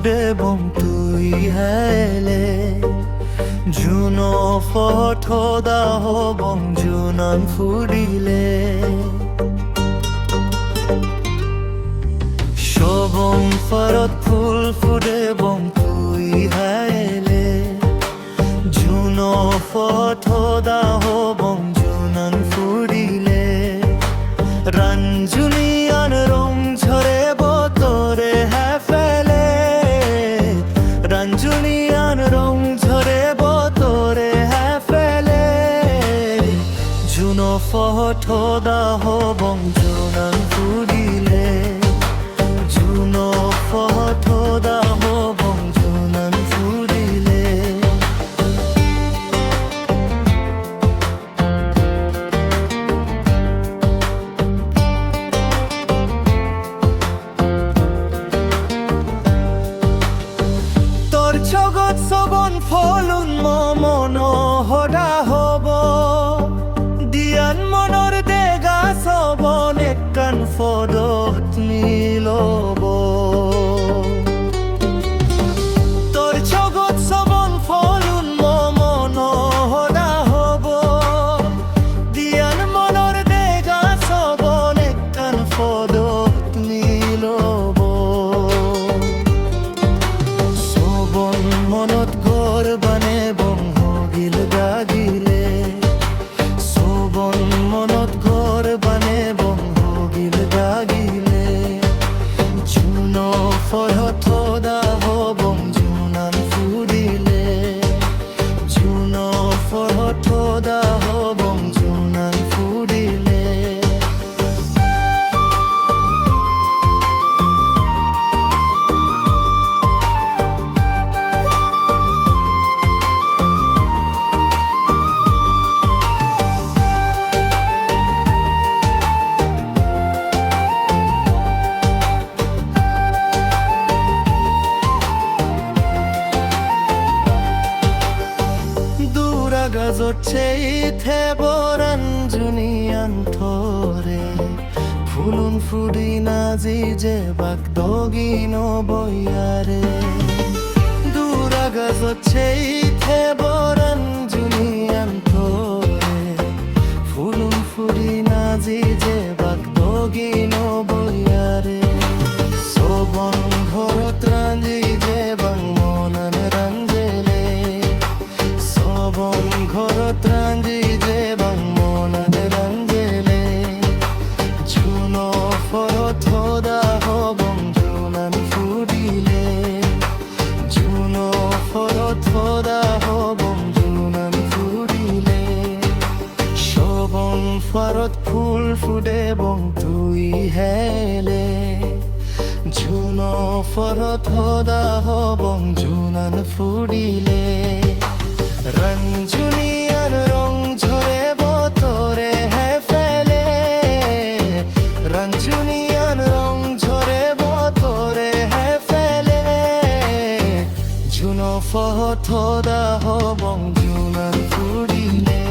ফুডে বং তুই হেলে জুনো ফটো দাহ বং জুনান ফুডিলে শোভং ফরত ফুল ফুডে বং তুই হেলে জুনো ফটো দাহ বং জুনান ফুডিলে রঞ্জুনিয়ান রং ঝরে বতরে হ্যাঁ ফেলে রঞ্জুনিয়ান রং ঝরে বতরে হ্যাঁ ফেলে জুনো ফটো দাহ বং জুনান ফুডিলে জুনো ফটো দাহ বং জুনান ফুডিলে জগৎ সবন ফলুন মন হদা হব দিয়ান মনৰ দেগা সবন একান ফদত মিলব তোর জগৎ সবন ফলুন মন হদা হব দিয়ান মনৰ দেগা সবন একান ফদত মিলব মনত ঘর বানে বং হগিল গাগিলে সোবন মনত ঘর বানে বং হগিল গাগিলে জুনো ফরত দাহ বং জুনান ফুডিলে জুনো ফরত দাহ বং জুনান ফুডিলে গাজছে বরঞ্জুনিয়ান থরে ফুলুন ফুডি নাজি যে বাক দগিন বইয়ারে দূরা গাজছে বরঞ্জুনিয়ান থরে ফুলুন ফুডি নাজি যে বাক দগিন বইয়ারে সোবন ঘরত রাঞ্জি যে বাং মনান রাঞ্জেলে সোবন ঘরত রাঞ্জি যে বাং মনান রাঞ্জেলে জুনো ফরত দাহ বং জুনান ফুডিলে জুনো ফরত দাহ বং জুনান ফুডিলে শোভং ফরত ফুল ফুডে বং তুই হেলে জুনো ফরত দাহ বং জুনান ফুডিলে রঞ্জুনিয়ান রং ঝরে বতরে হ্যাঁ ফেলে রঞ্জুনিয়ান রং ঝরে বতরে হ্যাঁ ফেলে জুনো ফটো দাহ বং জুনান ফুডিলে